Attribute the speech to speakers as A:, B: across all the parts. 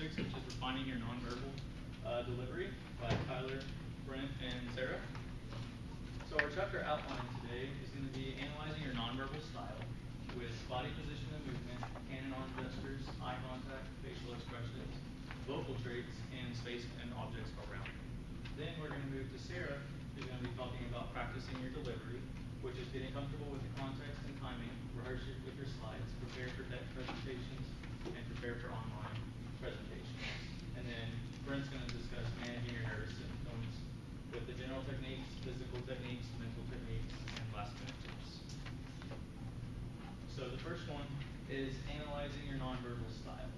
A: traits, which is refining your nonverbal delivery by Tyler, Brent, and Sarah. So our chapter outline today is going to be analyzing your nonverbal style with body position and movement, hand and arm gestures, eye contact, facial expressions, vocal traits, and space and objects around. Then we're going to move to Sarah, who's going to be talking about practicing your delivery, which is getting comfortable with the context and timing, rehearse with your slides, prepare for deck presentations, and prepare for online presentations. And then Brent's going to discuss managing your nervous symptoms with the general techniques, physical techniques, mental techniques, and last minute tips. So the first one is analyzing your nonverbal style.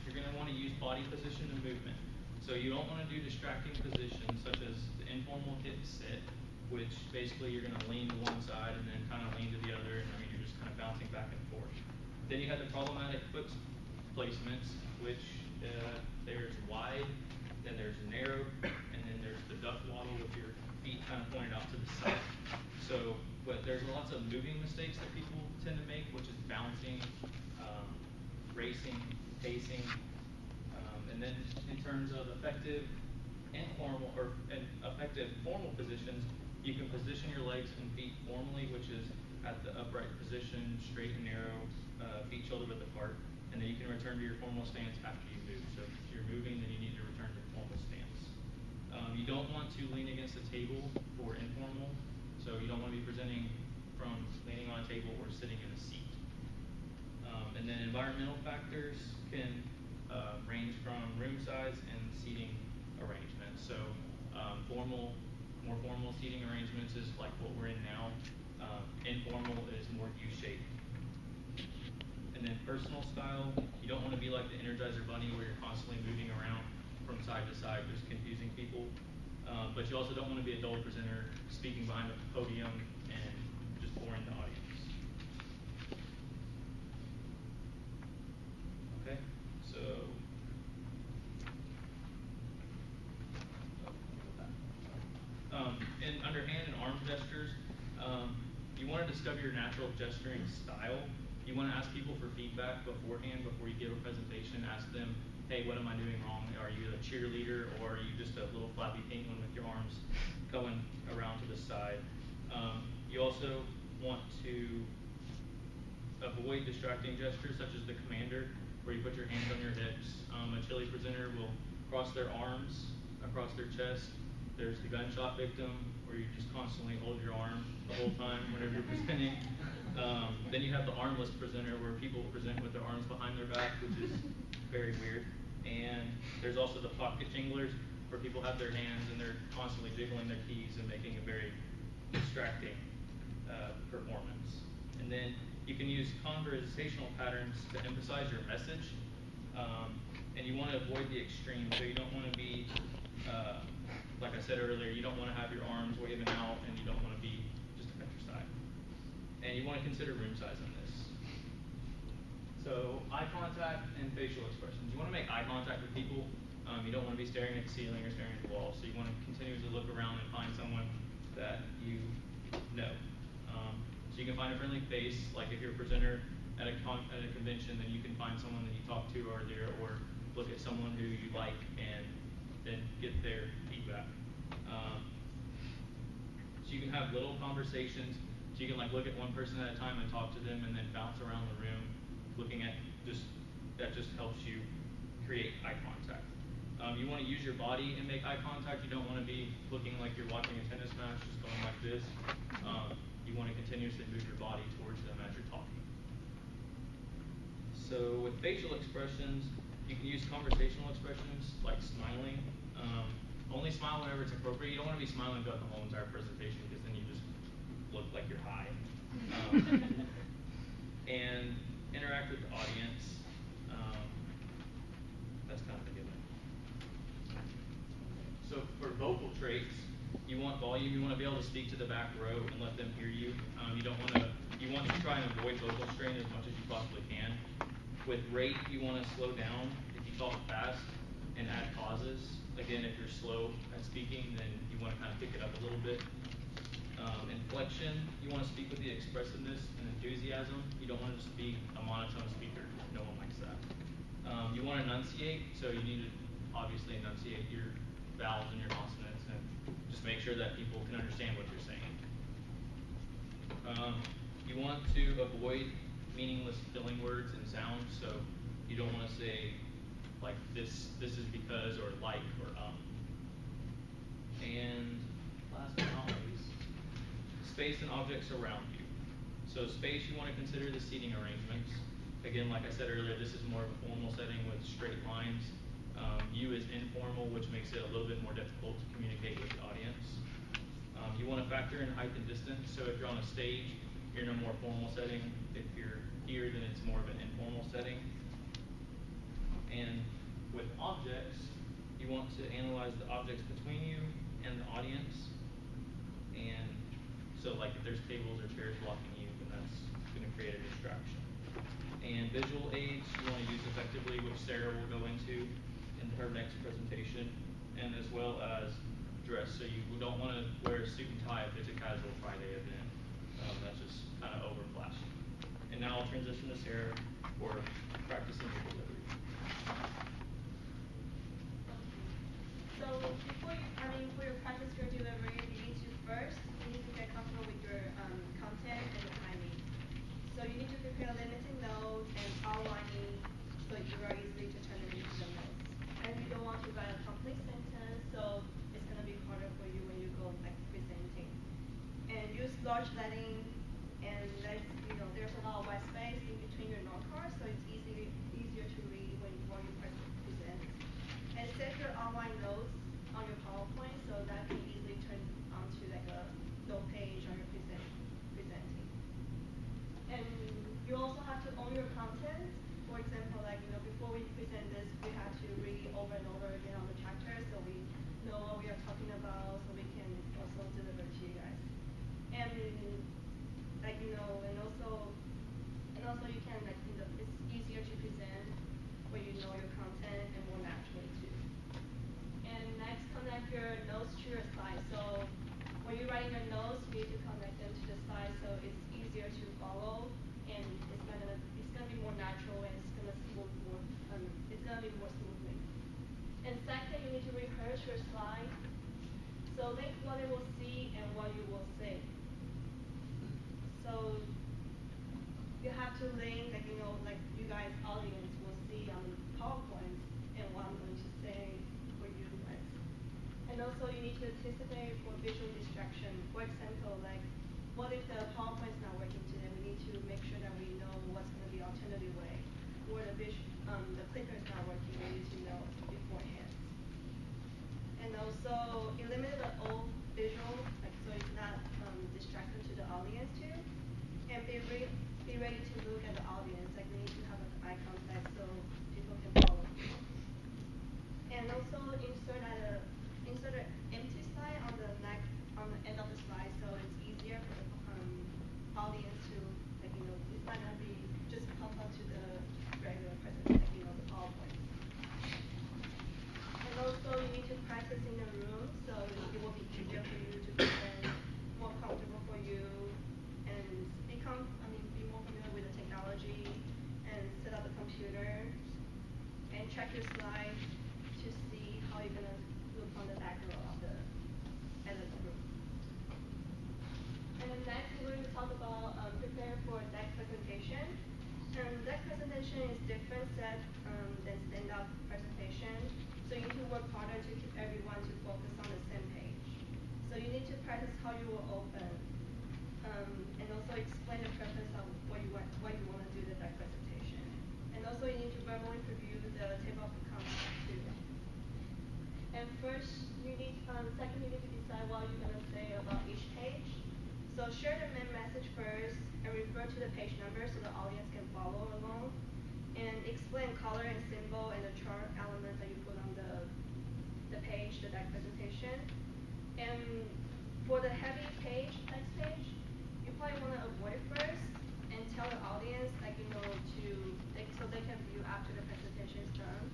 A: You're going to want to use body position and movement. So you don't want to do distracting positions such as the informal hip sit, which basically you're going to lean to one side and then kind of lean to the other, and I mean you're just kind of bouncing back and forth. Then you have the problematic foot placements, which there's wide, then there's narrow, and then there's the duck waddle with your feet kind of pointed out to the side. So, but there's lots of moving mistakes that people tend to make, which is bouncing, racing, pacing, and then in terms of effective formal positions, you can position your legs and feet formally, which is at the upright position, straight and narrow, feet shoulder width apart, and then you can return to your formal stance after you move. So if you're moving, then you need to return to formal stance. You don't want to lean against a table for informal, so you don't want to be presenting from leaning on a table or sitting in a seat. And then environmental factors can range from room size and seating arrangements. So more formal seating arrangements is like what we're in now. Informal is more U-shaped. And then personal style, you don't want to be like the Energizer Bunny where you're constantly moving around from side to side, just confusing people. But you also don't want to be a dull presenter speaking behind a podium and just boring the audience. Okay, so and under hand and arm gestures, you want to discover your natural gesturing style. You want to ask people for feedback beforehand before you give a presentation. Ask them, hey, what am I doing wrong? Are you a cheerleader or are you just a little flappy penguin with your arms going around to the side? You also want to avoid distracting gestures such as the commander, where you put your hands on your hips. A chili presenter will cross their arms across their chest. There's the gunshot victim, where you just constantly hold your arm the whole time whenever you're presenting. Then you have the armless presenter, where people present with their arms behind their back, which is very weird. And there's also the pocket jinglers, where people have their hands and they're constantly jiggling their keys and making a very distracting performance. And then you can use conversational patterns to emphasize your message. And you want to avoid the extreme, so you don't want to be, like I said earlier, you don't want to have your arms waving out, and you don't want to be just a countryside. And you want to consider room size in this. So eye contact and facial expressions. You want to make eye contact with people. You don't want to be staring at the ceiling or staring at the wall. So you want to continuously look around and find someone that you know. So you can find a friendly face, like if you're a presenter at a convention, then you can find someone that you talked to earlier, or look at someone who you like and then get their feedback. So you can have little conversations. So you can like look at one person at a time and talk to them, and then bounce around the room, looking at that just helps you create eye contact. You want to use your body and make eye contact. You don't want to be looking like you're watching a tennis match, just going like this. You want to continuously move your body towards them as you're talking. So with facial expressions, you can use conversational expressions like smiling. Only smile whenever it's appropriate. You don't want to be smiling throughout the whole entire presentation, because then you just look like you're high. And interact with the audience. That's kind of a given. So for vocal traits, you want volume. You want to be able to speak to the back row and let them hear you. You want to try and avoid vocal strain as much as you possibly can. With rate, you want to slow down if you talk fast and add pauses. Again, if you're slow at speaking, then you want to kind of pick it up a little bit. Inflection, you want to speak with the expressiveness and enthusiasm. You don't want to just be a monotone speaker. No one likes that. You want to enunciate, so you need to obviously enunciate your vowels and your consonants and just make sure that people can understand what you're saying. You want to avoid meaningless filling words and sounds, so you don't want to say like this is because, or like, or And last but not least, space and objects around you. So space, you want to consider the seating arrangements. Again, like I said earlier, this is more of a formal setting with straight lines. U is informal, which makes it a little bit more difficult to communicate with the audience. You want to factor in height and distance. So if you're on a stage, you're in a more formal setting. If you're here, then it's more of an informal setting. And with objects, you want to analyze the objects between you and the audience. And so like if there's tables or chairs blocking you, then that's going to create a distraction. And visual aids you want to use effectively, which Sarah will go into in her next presentation, and as well as dress. So you don't want to wear a suit and tie if it's a casual Friday event. That's just kind of over flashy. And now I'll transition to Sarah for practicing your delivery.
B: So for your practice your delivery, you need to get comfortable with your content and the timing. So you need to prepare limiting notes and outlining so you are easily to turn it into the notes. And you don't want to write a complete sentence, so it's going to be harder for you when you go like presenting. And use large letting, and there's a lot of white space in between your note cards, so it's easier to read while you present. And set your outline notes on your PowerPoint, so that can easily turn onto like a note page on your presenting. And you also have to own your content. For example, before we present this, we had to read over and over again on the chapter, so we know what we are talking about, so we can also deliver to you guys. And also you can it's easier to present when you know your content and more naturally too. And next, connect your notes to your slides. So when you're writing your notes, you need to connect them to the slides so it's easier to follow, and it's gonna be more natural, and it's gonna be more smoothly. And second, you need to rehearse your slides. So link what you will see and what you will say. So you have to link, like you guys, audience will see on the PowerPoint and what I'm going to say for you guys. And also you need to anticipate for visual distraction. For example, what if the PowerPoint is not working today? We need to make sure that we know what's going to be alternative way. Or the clicker is not working, we need to know beforehand. And also eliminate the old visual, so it's not distracting to the audience too. And be ready to look at the audience. We need to have an eye contact so people can follow. And also insert an empty slide on the end of the slide, so it's easier for the audience to it might not be just pop up to the regular presentation, the PowerPoint. And also you need to practice in a room, so it will be easier for you to present, more comfortable for you, and be more familiar with the technology, and set up the computer, and check your slides to see how you're gonna look on the background of the edit group. And then next we're going to talk about prepare for deck presentation. Deck presentation is different set than stand-up presentation. So you need to work harder to keep everyone to focus on the same page. So you need to practice how you will open, and also explain the purpose of what you want to do the deck presentation. And also you need to verbally review the table of contents too. And second you need to decide what you're going to say about each page. So share the main message first and refer to the page number so the audience can follow along. And explain color and symbol and the chart elements that you put on the page, the deck presentation. And for the heavy page, text page, you probably want to avoid first and tell the audience, so they can view after the presentation is done.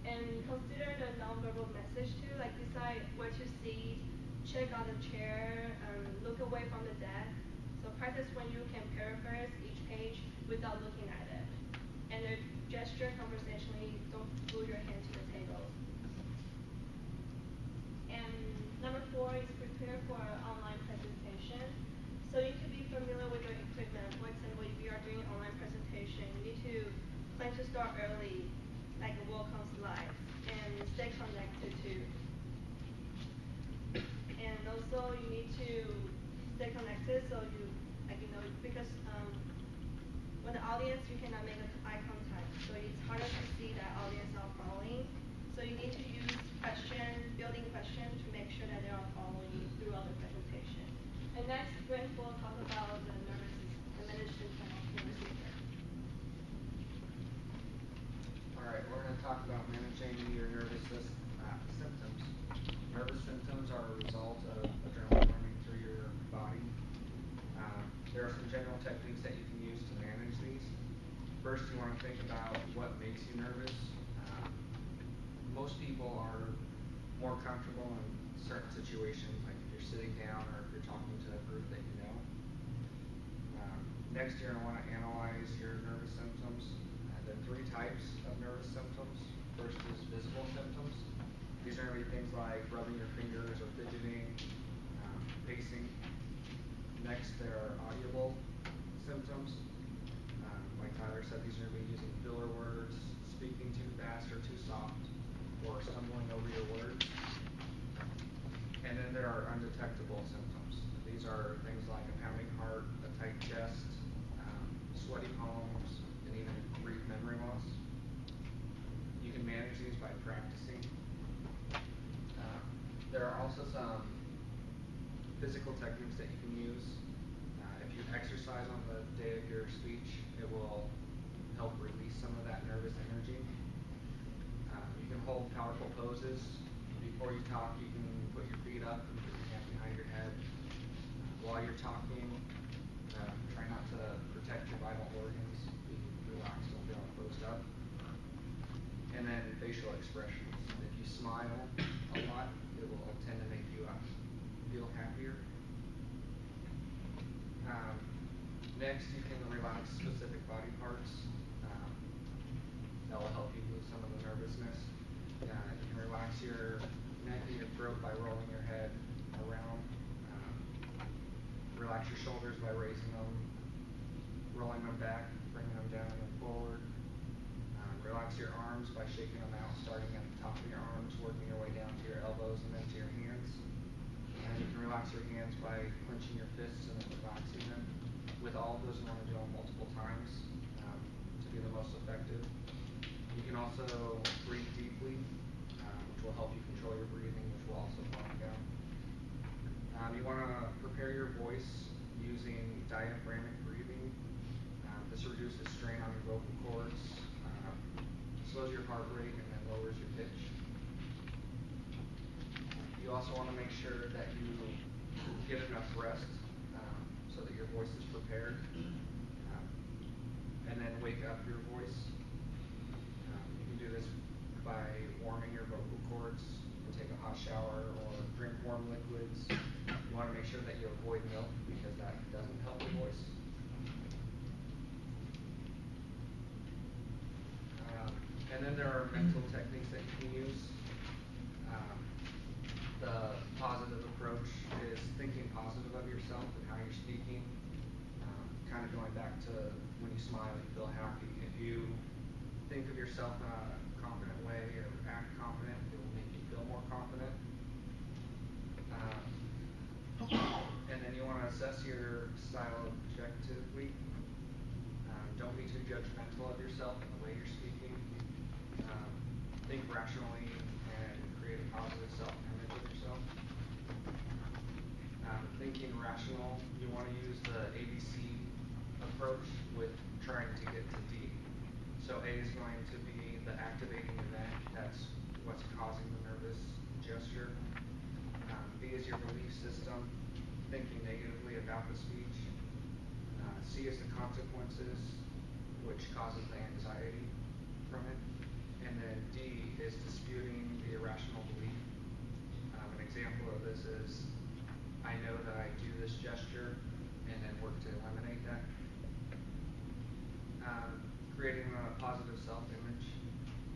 B: And consider the nonverbal message too, decide where to sit, check out the chair, look away from the deck. So practice when you can paraphrase each page without looking at it. And the gesture conversationally, don't move your hand to the table. And number 4 is prepare for an online presentation. So you need to be familiar with your equipment. For example, if you are doing online presentation, you need to plan to start early, like a welcome slides, and stay connected to. And also you need to stay connected so you, like, because with the audience you cannot make eye contact, so it's harder to see that audience are following. So you need to use building questions to make sure that they are following you throughout the presentation. And next, Brent will talk about the managed system of nervous system.
C: Alright, we're going to talk about managing your nervous symptoms. Nervous symptoms are a result of adrenaline running through your body. There are some general techniques that you can use to manage these. First, you want to think about what makes you nervous. Most people are more comfortable in certain situations, like if you're sitting down or if you're talking to a group that you know. Next, you're going to want to analyze your nervous symptoms. There are 3 types of nervous symptoms. First is visible symptoms. These are going to be things like rubbing your fingers or fidgeting, pacing. Next, there are audible symptoms. Like Tyler said, these are going to be using filler words, speaking too fast or too soft, or stumbling over your words. And then there are undetectable symptoms. These are things like a pounding heart, a tight chest, sweaty palms, and even brief memory loss. You can manage these by practicing. There are also some physical techniques that you can use. If you exercise on the day of your speech, it will help release some of that nervous energy. You can hold powerful poses. Before you talk, you can put your feet up and put your hands behind your head. While you're talking, try not to protect your vital organs. Be relaxed, don't feel closed up. And then facial expressions. If you smile a lot, it will tend to make you feel happier. Next, you can relax specific body parts. That will help you with some of the nervousness. You can relax your neck and your throat by rolling your head around. Relax your shoulders by raising them, rolling them back, bringing them down and forward. Relax your arms by shaking them out, starting at the top of your arms, working your way down to your elbows and then to your hands. And you can relax your hands by clenching your fists and then relaxing them. With all of those, you want to do them multiple times to be the most effective. You can also breathe deeply, which will help you control your breathing, which will also calm you down. You want to prepare your voice using diaphragmatic breathing. This reduces strain on your vocal cords, slows your heart rate, and then lowers your pitch. You also want to make sure that you get enough rest so that your voice is prepared, and then wake up your voice. You can do this by warming your vocal cords, or take a hot shower, or drink warm liquids. You want to make sure that you avoid milk because that doesn't help your voice. And then there are mental techniques that you can use. The positive approach is thinking positive of yourself and how you're speaking. Kind of going back to when you smile, you feel happy. If you think of yourself in a confident way or act confident, it will make you feel more confident. And then you want to assess your style objectively. Don't be too judgmental of yourself and the way you're speaking. Think rationally and create a positive self-image of yourself. Thinking rational, you want to use the ABC approach with trying to get to D. So A is going to be the activating event. That's what's causing the nervous gesture. B is your belief system, thinking negatively about the speech. C is the consequences, which causes the anxiety from it. And then D is disputing the irrational belief. An example of this is, I know that I do this gesture, and then work to eliminate that. creating a positive self-image.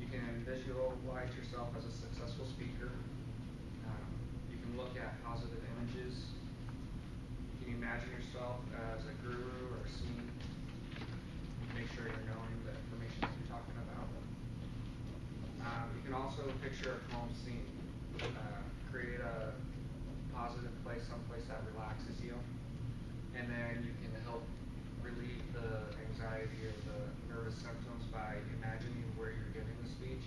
C: You can visualize yourself as a successful speaker. You can look at positive images. You can imagine yourself as a guru or a scene. Make sure you're knowing the information that you're talking about. You can also picture a calm scene. Create a positive place, someplace that relaxes you. And then you can help relieve the anxiety or the nervous symptoms by imagining where you're giving the speech.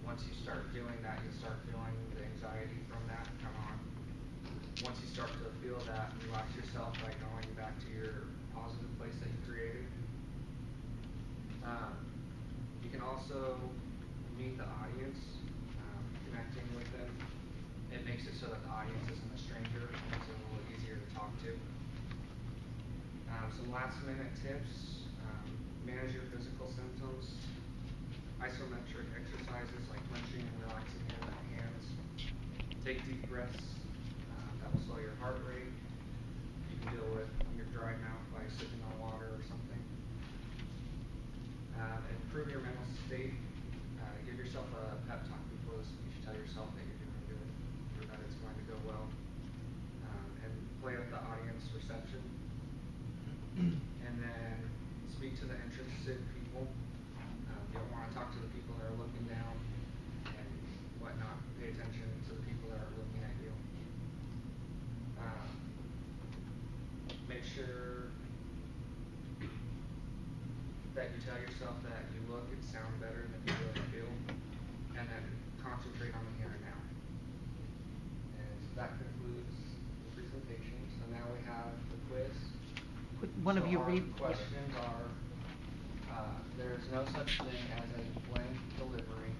C: Once you start doing that, you start feeling the anxiety from that come on. Once you start to feel that, relax yourself by going back to your positive place that you created. You can also meet the audience, connecting with them. It makes it so that the audience isn't a stranger, it makes it a little easier to talk to. Some last minute tips, manage your physical symptoms, isometric exercises like clenching and relaxing your hands, take deep breaths, that will slow your heart rate. You can deal with your dry mouth by sipping on water or something. Improve your mental state, give yourself a pep talk before the speech, tell yourself that you're doing good, or that it's going to go well, and play with the audience reception. And then speak to the interested people. You don't want to talk to the people that are looking down and whatnot. Pay attention to the people that are looking at you. Make sure that you tell yourself that you look and sound better than you really feel, and then concentrate on the here and now. And that concludes the presentation. So now we have the quiz.
D: Could one of you
C: our
D: read?
C: questions are, there is no such thing as a blank delivery.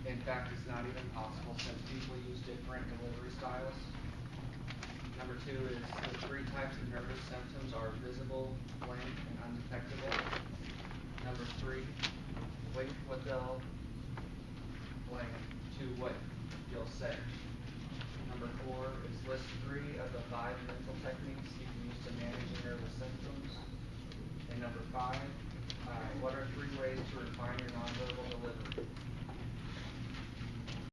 C: In fact, it's not even possible since people use different delivery styles. Number 2 is the 3 types of nervous symptoms are visible, blank, and undetectable. Number 3, link what they'll blank to what you'll say. Number 4 is list 3 of the 5 mental techniques you can use to manage your nervous symptoms. And number 5, what are 3 ways to refine your nonverbal delivery?